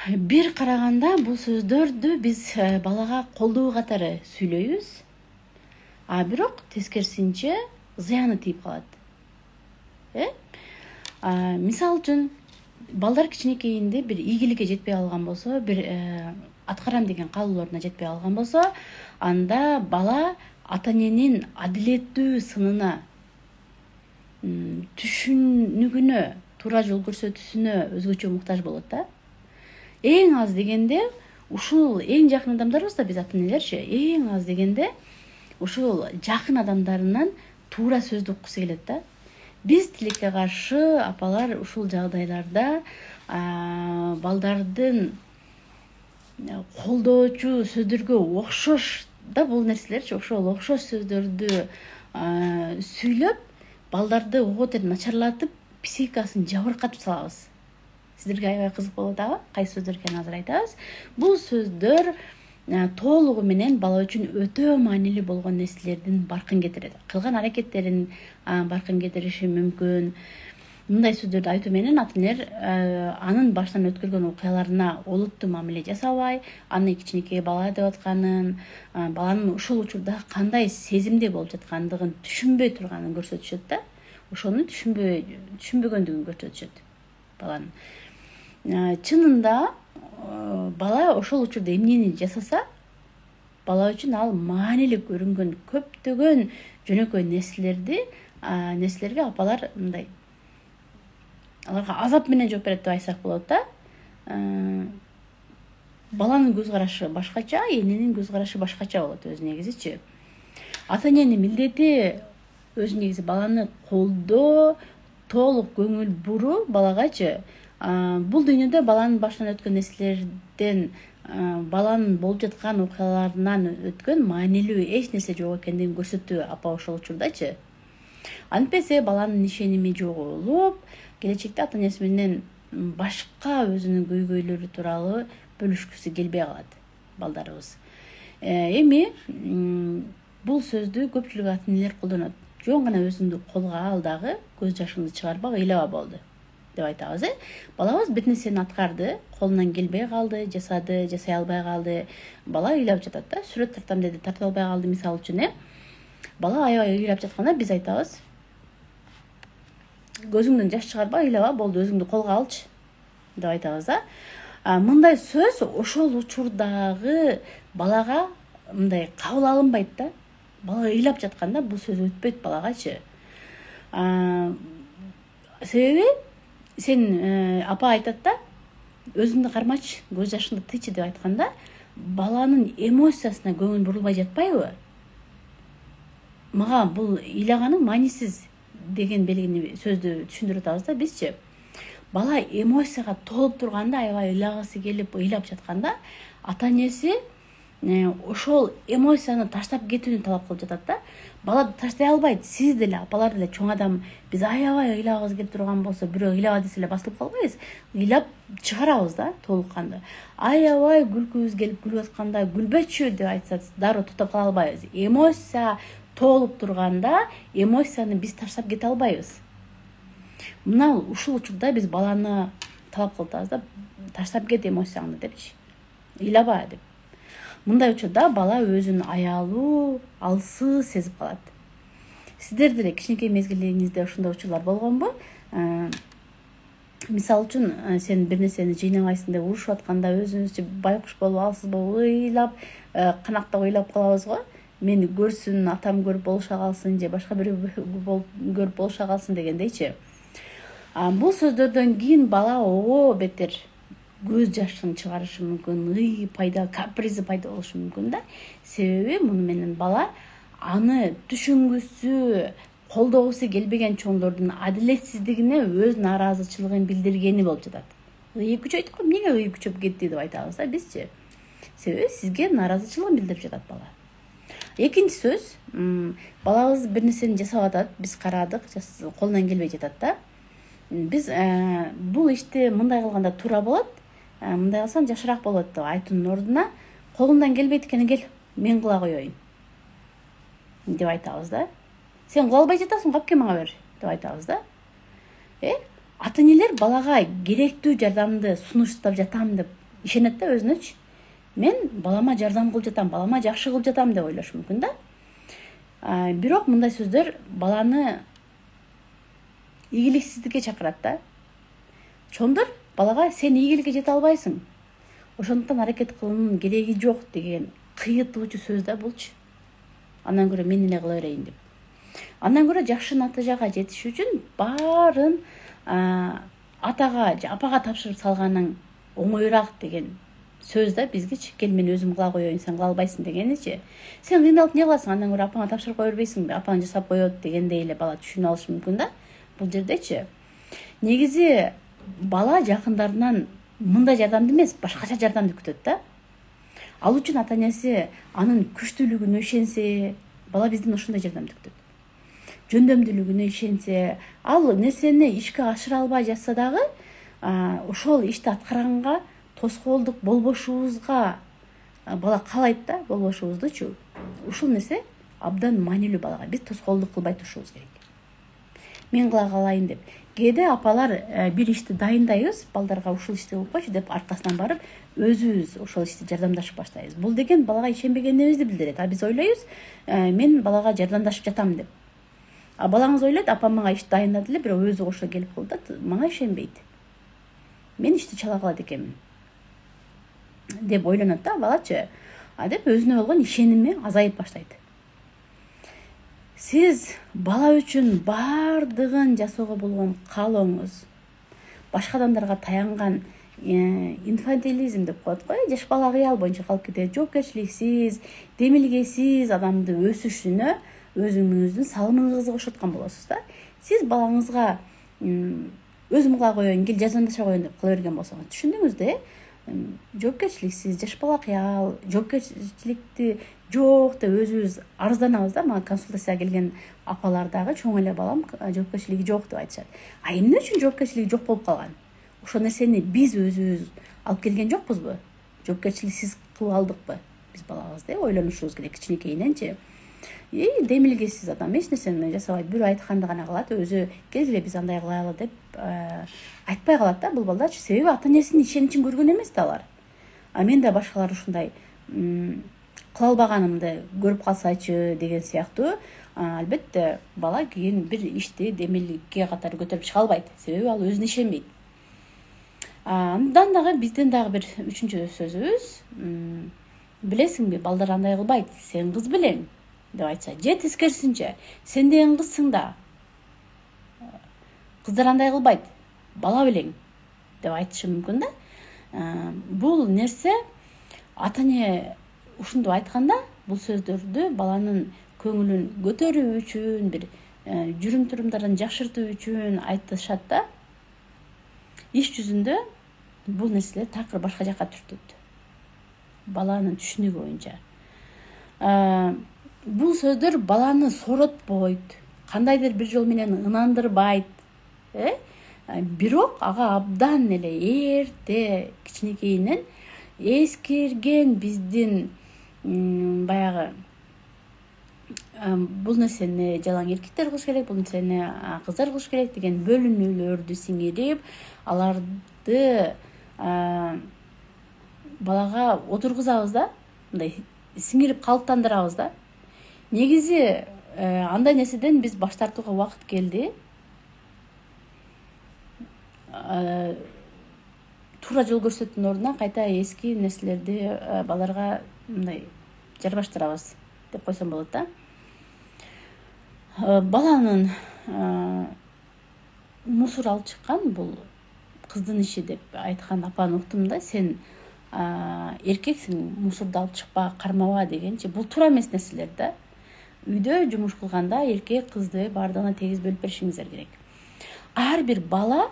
Бир караганда бул сөздөрдү биз балага колдоо катары сүйлөйбүз, а бирок тескерисинче зыяны тийип калат. Мисалы үчүн балдар кичинекейинде бир ийгиликке жетпей алган болсо, бир аткарам деген каалоолоруна жетпей алган болсо, анда бала ата эненин адилеттүү сынына, түшүнүгүнө, туура жол көрсөтүүсүнө өзгөчө муктаж болот да. Эң аз дегенде ушул эң жакын адамдарыбыз да биз ата энелерчи, эң аз дегенде ушул жакын адамдарынан туура сөздү уккусу келет да. Биз тилекке каршы апалар ушул жагдайларда балдардын колдоочу сөздөргө окшош да бул нерселерчи, ошол окшош сөздөрдү сүйлөп, балдарды ого-тер начарлатып, психикасын жабыркатып салабыз. Сиздерге аябай кызык болот абы, кайсы сөздөр экенин азыр айтабыз. Бул сөздөр толугу менен бала үчүн өтө маанилүү болгон нерселердин баркын кетирет. Кылган аракеттерин баркын кетириши мүмкүн. Мындай сөздөрдү айтуу менен ата энелер анын башынан өткөргөн окуяларына олуттуу мамиле жасабай, аны кичинекей бала деп атканын, баланын ушул учурда кандай сезимде болуп жаткандыгын түшүнбөй турганын көрсөтүшөт да. Ошону түшүнбөгөндүгүн көрсөтүшөт баланын. Чынында бала ошол учурда эмнени жасаса, бала үчүн ал маанилүү көрүнгөн көптөгөн жөнөкөй нерселерге апалар мындай аларга азап менен жооп берет деп айтсак болот да. Баланын көз карашы башкача, эненин көз карашы башкача болот өзү негизичи. Ата эненин милдети өзү негизи баланы колдоо, толук көңүл буруу балагачы. Бул дүйнөдө баланын башынан өткөн нерселерден, баланын болуп жаткан окуяларынан өткөн маанилүү эч нерсе жок экендигин көрсөтүү апа ошол учурдачы. Антпесе баланын ишеними жоголуп, келечекте ата энеси менен башка өзүнүн көйгөйлөрү тууралуу бөлүшкүсү келбей калат балдарыбыз. Эми бул сөздү көпчүлүк ата энелер колдонот. Жөн гана өзүңдү колго ал дагы, көз жашыңды чыгарбак, ыйлаба болду деп айтабыз. Балабыз бир нерсени аткарды, колунан келбей калды, жасады, жасай албай калды. Бала ыйлап жатат да, сүрөт тартам деди, тарта албай калды мисалы үчүн. Бала аябай ыйлап жатканда биз айтабыз: көзүңдөн жаш чыгарба, ыйлаба, болду, өзүңдү колго алчы деп айтабыз да. Мындай сөз ошол учурдагы балага мындай кабыл алынбайт да. Бала ыйлап жатканда бул сөз өтпөйт балагачы. Себеби сен апа айтат да, өзүңдү кармачы, көз жашыңды тыйчы деп айтканда, баланын эмоциясына көңүл бурулбай жатпайбы? Мага бул ыйлаганың маанисиз деген белгини сөздү түшүндүрүп атабыз да бизчи. Бала эмоцияга толуп турганда, аябай ыйлагысы келип ыйлап жатканда, ата энеси ошол эмоцияны таштап кетүүнү талап кылып жатат да. Бала таштай албайт. Сиз деле, апалар деле, чоң адам, биз аябай ыйлагыбыз келип турган болсо, бирөө ыйлаба десе эле басылып калбайбыз. Ыйлап чыгарабыз да, толукканды. Аябай күлкүбүз келип күлүп атканда, күлбөчү деп айтсак, дароо токтоп кала албайбыз. Эмоция толуп турганда, эмоцияны биз таштап кете албайбыз. Мына ушул учурда биз баланы талап кылып атабыз да, таштап кет эмоцияңды депчи. Ыйлаба деп. Мындай учурда бала өзүн аялуу, алсыз сезип калат. Сиздер деле кичинекей мезгилиңизде ушундай учурлар болгонбу? Мисалы үчүн, сен бир нерсени жыйнабайсың деп урушуп атканда өзүңүзчү байкуш болуп, алсыз болуп, ыйлап, канактап ыйлап калабыз го. Мени көрсүн, атам көрүп болуша калсын, же башка бирөө көрүп болуша калсын дегендейчи. Бул сөздөрдөн кийин бала ого бетер көз жашын чыгарышы мүмкүн, капризи пайда болушу мүмкүн да. Себеби муну менен бала аны түшүнгүсү, колдогусу келбеген чоңдордун адилетсиздигине өз нааразычылыгын билдиргени болуп жатат. Ыйы күчөйт го, эмнеге ыйы күчөп кетти деп айтабыз да бизчи. Себеби сизге нааразычылыгын билдирип жатат бала. Экинчи сөз, балабыз бир нерсени жасап атат, биз карадык, колунан келбей жатат да. Биз бул ишти мындай кылганда туура болот, мындай кылсаң жакшыраак болот деп айтуунун ордуна, колундан келбейт экен, кел, мен кыла коеюн деп айтабыз да. Сен кыла албай жатасың, кап кел мага бер деп айтабыз да. Ата энелер балага керектүү жардамды сунуштап жатам деп ишенет да өзүнөчү. Мен балама жардам кылып жатам, балама жакшы кылып жатам деп ойлошу мүмкүн да. Бирок мындай сөздөр баланы ийгиликсиздикке чакырат да. Чондор балага сен ийгиликке жете албайсың, ошондуктан аракет кылуунун кереги жок деген кыйытуучу сөз да булчу. Андан көрө мен эле кыла берейин деп. Андан көрө жакшы натыйжага жетиш үчүн баарын атага же апага тапшырып салганың оңоюраак деген сөз да бизгечи. Кел мен өзүм кыла коеюн, сен кыла албайсың дегеничи. Сен кыйналып эмне кыласың, андан көрө апаңа тапшырып кое бербейсиңби, апаң жасап коет дегендей эле бала түшүнүп алышы мүмкүн да. Бул жердечи негизи бала жакындарынан мындай жардамды эмес, башкача жардамды күтөт да. Ал үчүн ата энеси анын күчтүүлүгүнө ишенсе, бала бизден ошондой жардамды күтөт. Жөндөмдүүлүгүнө ишенсе, ал нерсени ишке ашыра албай жатса дагы, ошол ишти аткарганга тоскоолдук болбошубузга бала каалайт да, болбошубуздучу. Ушул нерсе абдан маанилүү балага. Биз тоскоолдук кылбай турушубуз керек. Мен кыла калайын деп. Кээде апалар бир ишти дайындайбыз, балдарга ушул ишти кылып койчу деп аркасынан барып, өзүбүз ошол ишти жардамдашып баштайбыз. Бул деген балага ишенбегенибизди билдирет. Биз ойлойбуз, мен балага жардамдашып жатам деп. Балаңыз ойлойт, апам мага ишти дайындады эле, бирок өзү кошо келип кылдат, мага ишенбейт. Мен ишти чала кылат экенмин деп ойлонот да балачы. Деп өзүнө болгон ишеними азайып баштайт. Сиз бала үчүн бардыгын жасоого болгон каалооңуз башка адамдарга таянган инфантилизм деп коет го, жаш бала кыял боюнча калып кетет. Жоопкерчиликсиз, демилгесиз адамды өсүшүнө өзүңүздүн салымыңызды кошоткон болосуз да. Сиз балаңызга өзүм кыла коеюн, кел жардамдаша коеюн деп кыла берген болсоңуз, түшүндүңүз да. Жоопкерчиликсиз, жаш бала кыял, жоопкерчиликти жок деп өзүбүз арызданабыз да. Мага консультацияга келген апалар дагы чоң эле балам жоопкерчилиги жок деп айтышат. Эмне үчүн жоопкерчилиги жок болуп калган? Ошол нерсени биз өзүбүз алып келген жокпузбу? Жоопкерчиликсиз кылып алдыкпы биз балабызды? Ойлонушубуз керек кичинекейиненчи. Демилгесиз адам эч нерсени жасабайт, бирөө айтканды гана кылат, өзү келгиле биз андай кылайлы деп айтпай калат да бул балдачы. Себеби ата энесинин ишеничин көргөн эмес да алар. Мен да башкалар ушундай кыла албаганымды көрүп калсачы деген сыяктуу. Албетте бала кийин бир ишти демилге катары көтөрүп чыга албайт, себеби ал өзүнө ишенбейт. Андан дагы бизден дагы бир үчүнчү сөзүбүз, билесиңби, балдар андай кылбайт, сен кыз белең деп айтса, же тескерисинче, сен деген кызсың да, кыздар андай кылбайт, бала белең деп айтышы мүмкүн да. Бул нерсе ата эне ушундой айтканда, бул сөздөрдү баланын көңүлүн көтөрүү үчүн, бир жүрүм-турумдарын жакшыртуу үчүн айтышат да. Иш жүзүндө бул нерселер такыр башка жака түртөт. Баланын түшүнүгү боюнча. Бул сөздөр баланы соротпойт, кандайдыр бир жол менен ынандырбайт. Бирок ага абдан эле эрте кичинекейинен эскерген биздин баягы бул нерсени жалаң эркектер кылыш керек, бул нерсени кыздар кылыш керек деген бөлүнүүлөрдү сиңирип, аларды балага отургузабыз да, мындай сиңирип калыптандырабыз да. Негизи андай нерседен биз баш тартууга убакыт келди. Туура жол көрсөтүүнүн ордуна кайта эски нерселерди баларга мындай жарбаштырабыз деп койсом болот да. Баланын мусор алып чыккан бул кыздын иши деп айткан апаны уктум да. Сен эркексиң, мусорду алып чыкпа, кармаба дегенчи, бул туура эмес нерселер да. Үйдө жумуш кылганда эркек кызды баардыгына тегиз бөлүп беришиңиздер керек. Ар бир бала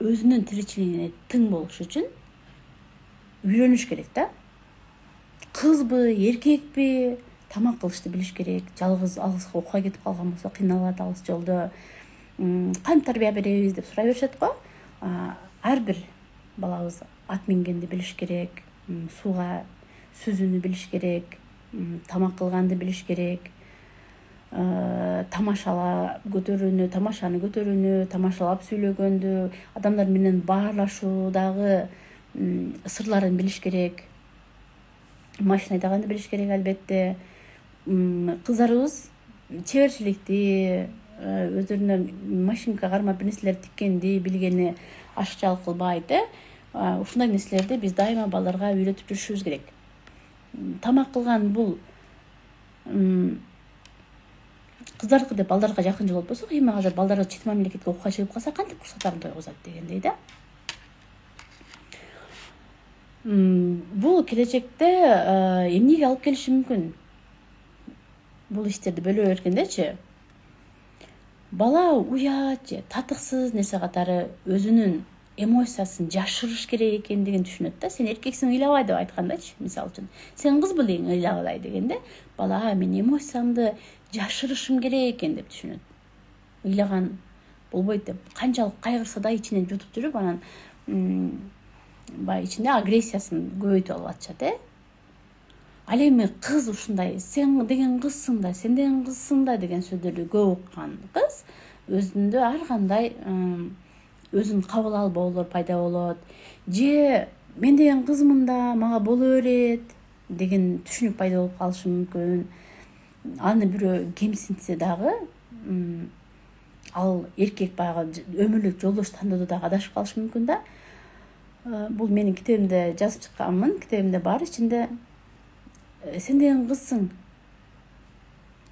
өзүнүн тиричилигине тың болуш үчүн үйрөнүш керек да. Кызбы, эркекпи, тамак кылышты билиш керек. Жалгыз алыска окуга кетип калган болсо кыйналат алыс жолдо. Кантип тарбия беребиз деп сурай беришет го. Ар бир балабыз ат мингенди билиш керек, сууга сүзүүнү билиш керек, тамак кылганды билиш керек, тамашаны көтөрүүнү, тамашалап сүйлөгөндү, адамдар менен баарлашуудагы сырларын билиш керек, машина айдаганды билиш керек албетте. Кыздарыбыз чеберчиликти, өздөрүнө машинка кармап бир нерселер тиккенди билгени ашыкчалык кылбайт. Ушундай нерселерди биз дайыма балдарга үйрөтүп жүрүшүбүз керек. Тамак кылган бул кыздардыкы деп балдарга жакын жол болсок, эми азыр балдар чет мамлекетке окууга чыгып калса кантип курсактарын тойгузат дегендей да. Бул келечекте эмнеге алып келиши мүмкүн? Бул иштерди бөлө бергендечи, бала уят же татыксыз нерсе катары өзүнүн эмоциясын жашырыш керек экендигин түшүнөт да. Сен эркексиң, ыйлабай деп айткандачы, мисалы үчүн. Сен кыз белең, ыйлабай дегенде, бала мен эмоциямды жашырышым керек экен деп түшүнөт. Ыйлаган болбойт деп, канчалык кайгырса да ичинен жутуп жүрүп, анан ичинде агрессиясын көбөйтүп алып атышат. Ал эми кыз ушундай, сен деген кызсың да, сен деген кызсың да деген сөздөрдү көп уккан кыз өзүндө ар кандай өзүн кабыл албоолор пайда болот. Же мен деген кызмын да, мага боло берет деген түшүнүк пайда болуп калышы мүмкүн. Аны бирөө кемсинтсе дагы, ал эркек баягы өмүрлүк жолдош тандоодо дагы адашып калышы мүмкүн да. Бул менин китебимде жазып чыкканмын. Китебимде бар ичинде сен деген кызсың,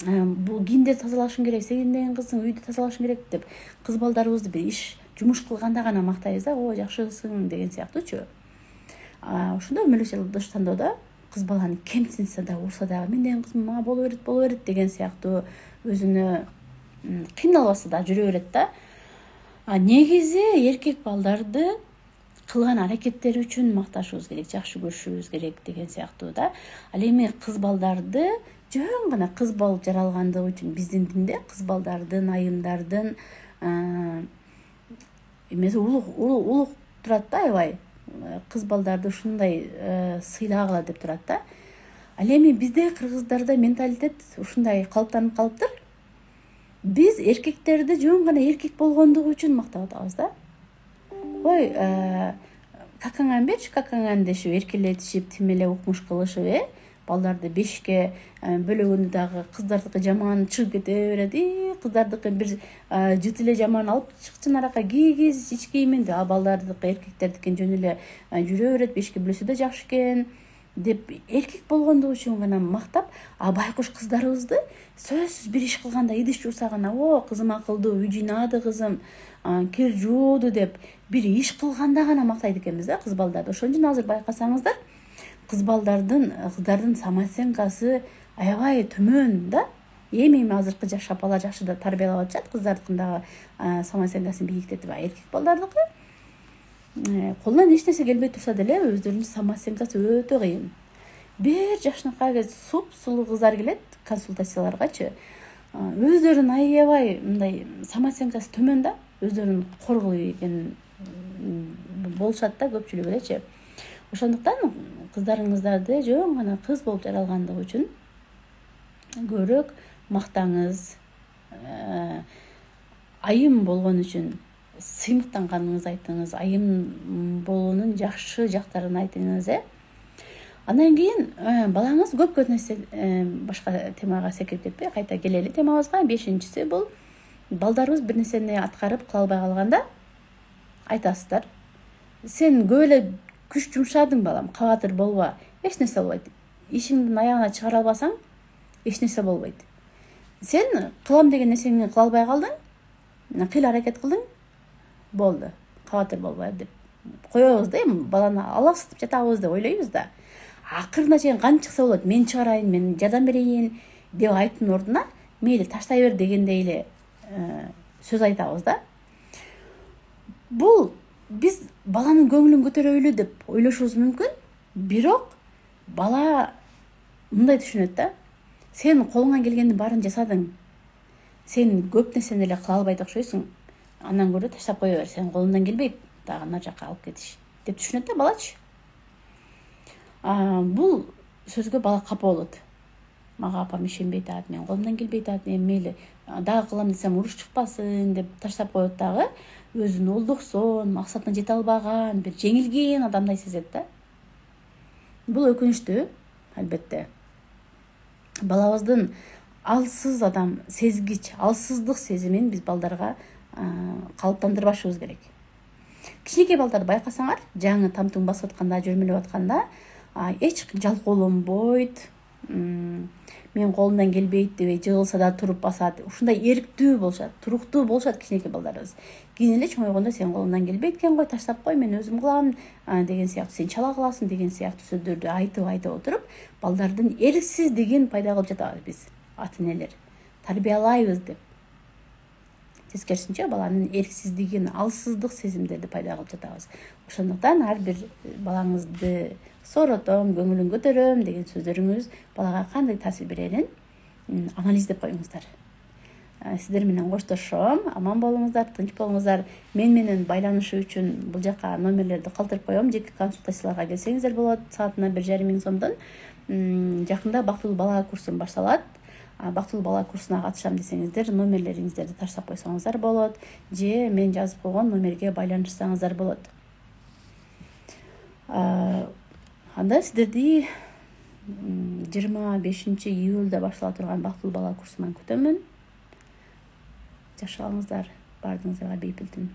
бул кийимдерди тазалашың керек, сен деген кызсың, үйдү тазалашың керек деп кыз балдарыбызды бир иш жумуш кылганда гана мактайбыз да, о жакшысың деген сыяктуучу. Ошондо өмүрлүк жолдош тандоодо кыз баланы кемсинсе да, урса дагы мен деген кызмын, мага боло берет деген сыяктуу өзүнө кыйналбаса да жүрө берет да. Негизи эркек балдарды кылган аракеттери үчүн макташыбыз керек, жакшы көрүшүбүз керек деген сыяктуу да. Ал эми кыз балдарды жөн гана кыз болуп жаралгандыгы үчүн биздин динде кыз балдардын, айымдардын эмеси улук турат да, аябай. Кыз балдарды ушундай сыйлагыла деп турат да. Ал эми бизде кыргыздарда менталитет ушундай калыптанып калыптыр. Биз эркектерди жөн гана эркек болгондугу үчүн мактап атабыз да. Ой, какаңан берчи, какаңан дешип, эркелетишип, тимеле укмуш кылышып, балдарды бешикке бөлөгөндө дагы кыздардыкы жаман чыгып кете берет. Кыздардыкы бир жыт эле жаман алып чыкчы наракка кийгиз ич кийиминди, а балдардыкы эркектердикин жөн эле жүрө берет, бешикке бөлөсө да жакшы экен деп эркек болгондугу үчүн гана мактап, а байкуш кыздарыбызды сөзсүз бир иш кылганда, идиш жуусагана, о кызым акылдуу, үй жыйнады кызым, кир жууду деп бир иш кылганда гана мактайт экенбиз да кыз балдарды. Ошон үчүн азыр байкасаңыздар, кыздардын самооценкасы аябай төмөн да. Эми азыркы жаш апалар жакшы да тарбиялап атышат, кыздардыкын дагы самооценкасын бийиктетип, эркек балдардыкы колунан эч нерсе келбей турса деле өздөрүнүн самооценкасы өтө кыйын. Бир жашынакай суп-сулуу кыздар келет консультацияларгачы. Өздөрүн аябай мындай самооценкасы төмөн да, өздөрүн коргой экен болушат да көпчүлүгү элечи. Ошондуктан кыздарыңыздарды жөн гана кыз болуп жаралгандыгы үчүн көбүрөөк мактаңыз. Айым болгон үчүн сыймыктанганыңызды айтыңыз, айым болуунун жакшы жактарын айтыңыз. Андан кийин балаңыз көп нерсе, башка темага секирип кетпей, кайта келели темабызга. 5-инчиси бул балдарыбыз бир нерсени аткарып кыла албай калганда айтасыздар. Сен көп эле күч жумшадың балам, кабатыр болбо, эч нерсе болбойт. Ишиңдин аягына чыгара албасаң, эч нерсе болбойт. Сен кылам деген нерсеңи кыла албай калдың, кыйла аракет кылдың, болду, кабатыр болбойт деп коебуз да, эми баланы аласытып жатабыз деп ойлойбуз да. Акырына чейин кантип чыкса болот, мен чыгарайын, мен жардам берейин деп айттын ордуна мейли таштай бер дегендей эле сөз айтабыз да. Бул биз баланын көңүлүн көтөрөлү деп ойлошубуз мүмкүн, бирок бала мындай түшүнөт да. Сен колуңан келгендин баарын жасадың. Сен көп нерсени эле кыла албайт окшойсуң. Андан көрө таштап кое бер, сен колуңдан келбейт дагы нар жакка алып кетиш деп түшүнөт да балачы. Бул сөзгө бала капа болот. мага апам ишенбей атат, мен колумдан келбей атат, эми мейли дагы кылам десем уруш чыкпасын деп таштап коет дагы, өзүн олдуксон, максатына жете албаган, бир жеңилген адамдай сезет да. Бул өкүнүчтүү, албетте. Балабыздын алсыз адам, сезгич, алсыздык сезимин биз балдарга калыптандырбашыбыз керек. Кичинекей балдарды байкасаңар, жаңы тамтың басып атканда, жөрмөлөп атканда, эч жалкоолонбойт, мен колумдан келбейт дебей жыгылса да туруп басат. Ушундай эрктүү болушат, туруктуу болушат кичинекей балдарыбыз. Кийин эле чоңойгондо сен колуңдан келбейт экен го, таштап кой, мен өзүм кылам деген сыяктуу, сен чала кыласың деген сыяктуу сөздөрдү айтып отуруп, балдардын эрксиздигин пайда кылып жатабыз биз, ата-энелер. Тарбиялайбыз деп. Тескерисинче баланын эрксиздигин, алсыздык сезимдерди пайда кылып жатабыз. Ошондуктан ар бир балаңызды сооротом, көңүлүн көтөрөм деген сөздөрүңүз балага кандай таасир берерин анализдеп коюңуздар. Сиздер менен коштошом, аман болуңуздар, тынч болуңуздар. Мен менен байланышуу үчүн бул жака номерлерди калтырып коем. Жеке консультацияларга келсеңиздер болот, саатына 1,5 миң сомдон. Жакында бактылуу бала курсум башталат. Бактылуу бала курсуна катышам десеңиздер, номерлериңиздерди таштап койсоңуздар болот, же мен жазып койгон номерге байланышсаңыздар болот. Анда сиздерди 25 июлда баштала турган бактылуу бала курсуман күтөмүн. Жашыгаңыздар, баардыгыңыздарга бейпилтим.